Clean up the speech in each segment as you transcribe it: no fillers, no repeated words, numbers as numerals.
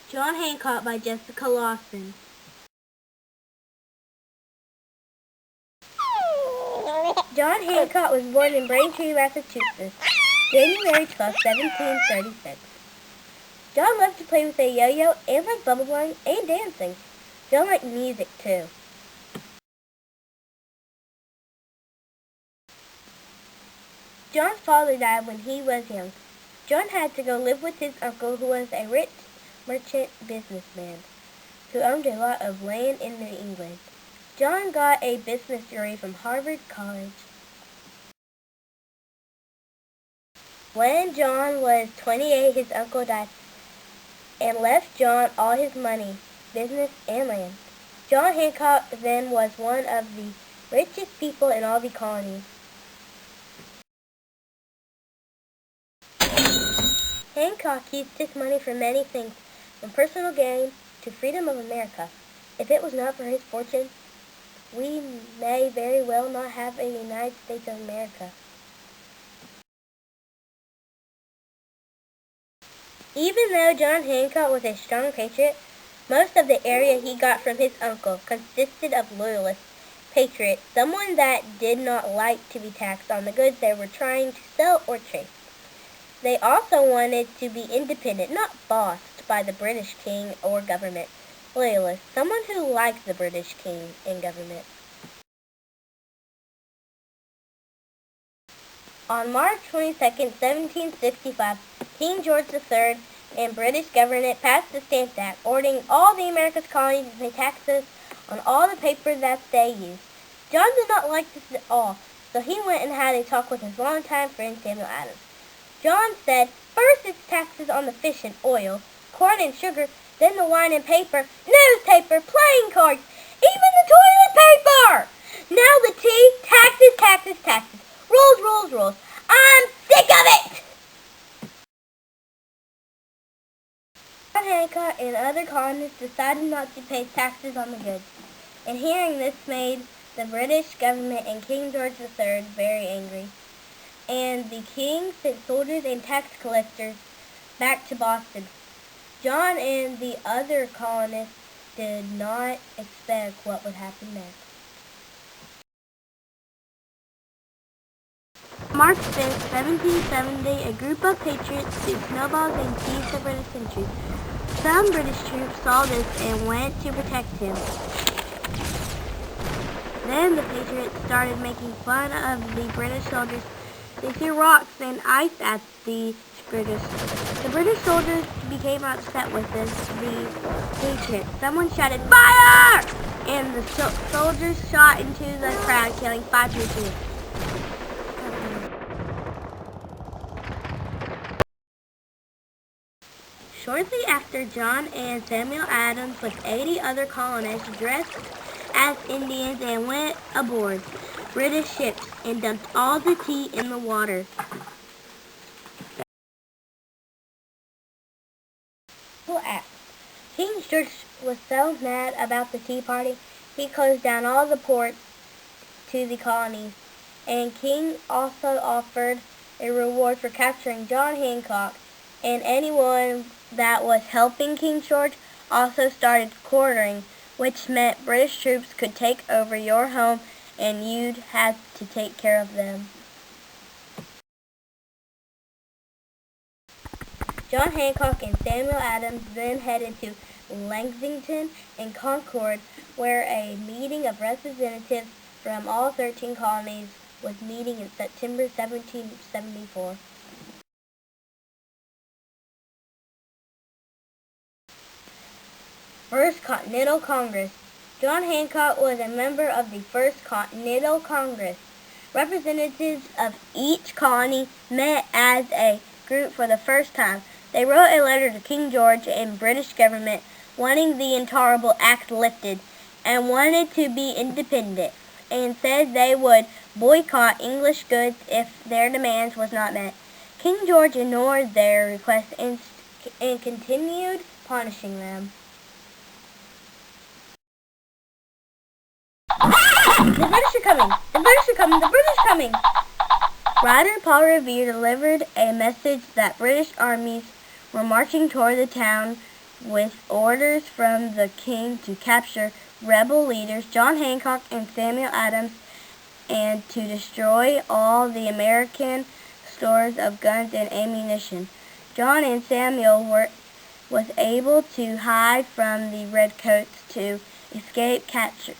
John Hancock by Jessica Lawson. John Hancock was born in Braintree, Massachusetts, January 12, 1736. John loved to play with a yo-yo and liked bubble blowing and dancing. John liked music too. John's father died when he was young. John had to go live with his uncle, who was a rich merchant businessman who owned a lot of land in New England. John got a business degree from Harvard College. When John was 28, his uncle died and left John all his money, business, and land. John Hancock then was one of the richest people in all the colonies. Hancock used his money for many things, from personal gain to freedom of America. If it was not for his fortune, we may very well not have a United States of America. Even though John Hancock was a strong patriot, most of the area he got from his uncle consisted of loyalist patriots, someone that did not like to be taxed on the goods they were trying to sell or trade. They also wanted to be independent, not bossed by the British king or government. Loyalist, someone who liked the British king and government. On March 22, 1765, King George III and British government passed the Stamp Act, ordering all the America's colonies to pay taxes on all the paper that they used. John did not like this at all, so he went and had a talk with his longtime friend Samuel Adams. John said, first it's taxes on the fish and oil, corn and sugar, then the wine and paper, newspaper, playing cards, even the toilet paper! Now the tea, taxes, taxes, taxes, rules, rules, rules. I'm sick of it! John Hancock and other colonists decided not to pay taxes on the goods, and hearing this made the British government and King George III very angry. And the king sent soldiers and tax collectors back to Boston. John and the other colonists did not expect what would happen next. March 5, 1770, a group of patriots threw snowballs and seized the British sentry. Some British troops saw this and went to protect him. Then the patriots started making fun of the British soldiers. They threw rocks and ice at the British. The British soldiers became upset with the patriots. Someone shouted, "Fire!" And the soldiers shot into the crowd, killing 5 patriots. Shortly after, John and Samuel Adams with 80 other colonists dressed as Indians and went aboard British ships and dumped all the tea in the water. King George was so mad about the Tea Party, he closed down all the ports to the colonies, and King also offered a reward for capturing John Hancock, and anyone that was helping King George also started quartering, which meant British troops could take over your home and you'd have to take care of them. John Hancock and Samuel Adams then headed to Lexington and Concord, where a meeting of representatives from all 13 colonies was meeting in September 1774. First Continental Congress. John Hancock was a member of the First Continental Congress. Representatives of each colony met as a group for the first time. They wrote a letter to King George and British government wanting the Intolerable Act lifted and wanted to be independent, and said they would boycott English goods if their demands was not met. King George ignored their request and continued punishing them. The British are coming! The British are coming! The British are coming! Writer Paul Revere delivered a message that British armies were marching toward the town with orders from the king to capture rebel leaders John Hancock and Samuel Adams and to destroy all the American stores of guns and ammunition. John and Samuel was able to hide from the redcoats to escape capture.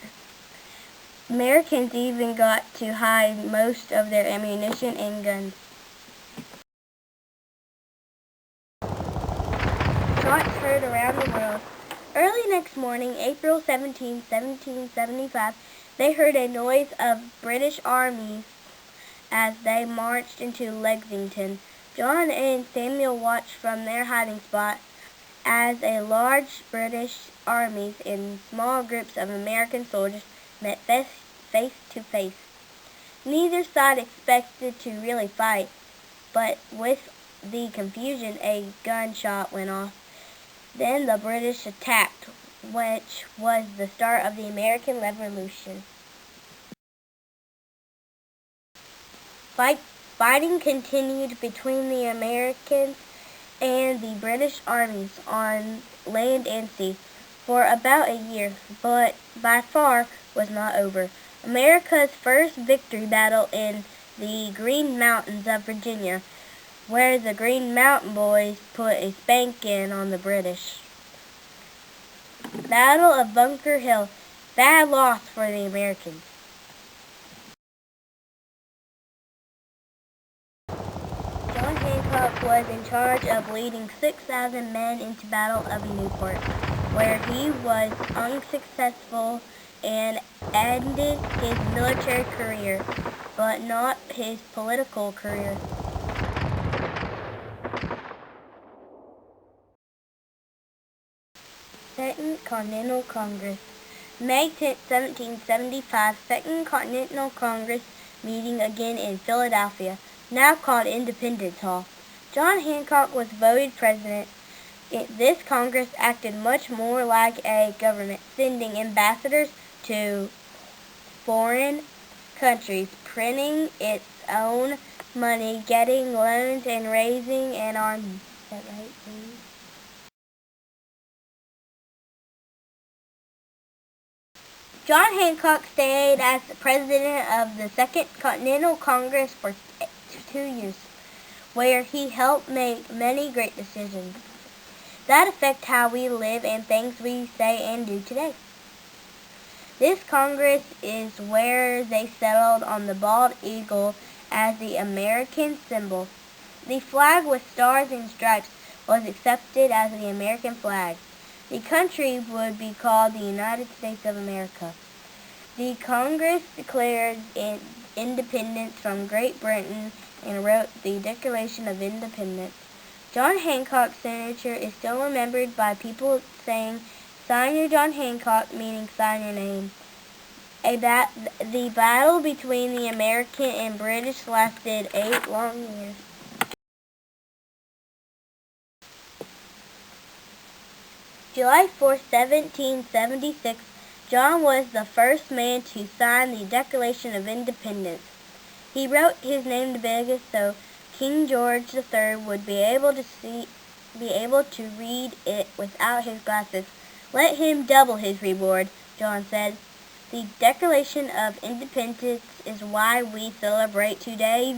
Americans even got to hide most of their ammunition and guns. Shots heard around the world. Early next morning, April 17, 1775, they heard a noise of British armies as they marched into Lexington. John and Samuel watched from their hiding spot as a large British armies and small groups of American soldiers met face to face. Neither side expected to really fight, but with the confusion, a gunshot went off. Then the British attacked, which was the start of the American Revolution. Fighting continued between the Americans and the British armies on land and sea for about a year, but by far was not over. America's first victory battle in the Green Mountains of Virginia, where the Green Mountain Boys put a spanking on the British. Battle of Bunker Hill, bad loss for the Americans. John Hancock was in charge of leading 6,000 men into Battle of Newport, where he was unsuccessful and ended his military career, but not his political career. Second Continental Congress. May 10, 1775, Second Continental Congress meeting again in Philadelphia, now called Independence Hall. John Hancock was voted president. This Congress acted much more like a government, sending ambassadors to foreign countries, printing its own money, getting loans, and raising an army. Is that right, please? John Hancock stayed as the president of the Second Continental Congress for 2 years, where he helped make many great decisions that affect how we live and things we say and do today. This Congress is where they settled on the bald eagle as the American symbol. The flag with stars and stripes was accepted as the American flag. The country would be called the United States of America. The Congress declared independence from Great Britain and wrote the Declaration of Independence. John Hancock's signature is still remembered by people saying, "Sign your John Hancock," meaning sign your name. The battle between the American and British lasted 8 long years. July 4, 1776, John was the first man to sign the Declaration of Independence. He wrote his name to Vegas so King George III would be able to read it without his glasses. "Let him double his reward," John said. The Declaration of Independence is why we celebrate today.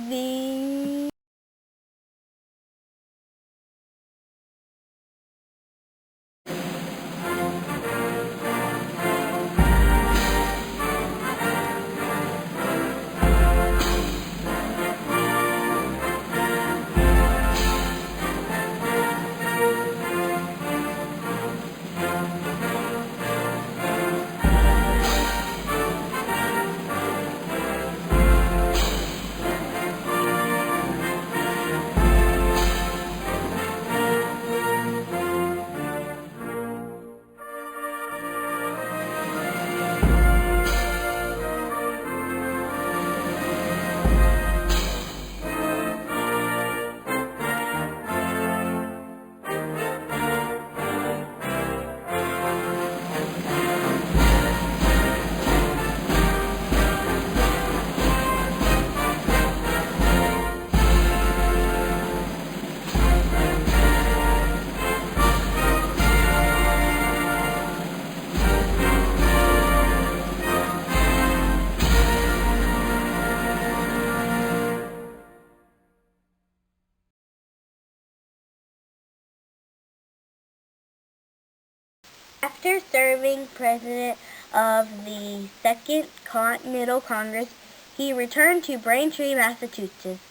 After serving president of the Second Continental Congress, he returned to Braintree, Massachusetts.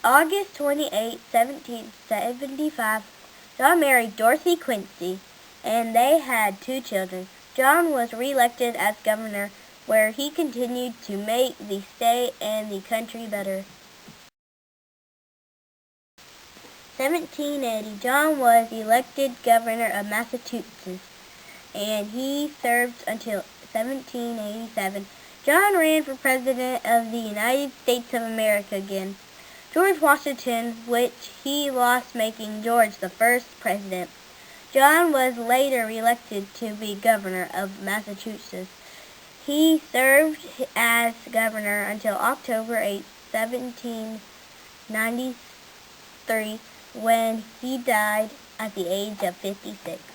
August 28, 1775, John married Dorothy Quincy, and they had 2 children. John was re-elected as governor, where he continued to make the state and the country better. 1780, John was elected governor of Massachusetts, and he served until 1787. John ran for president of the United States of America again. George Washington, which he lost, making George the first president. John was later reelected to be governor of Massachusetts. He served as governor until October 8, 1793, when he died at the age of 56.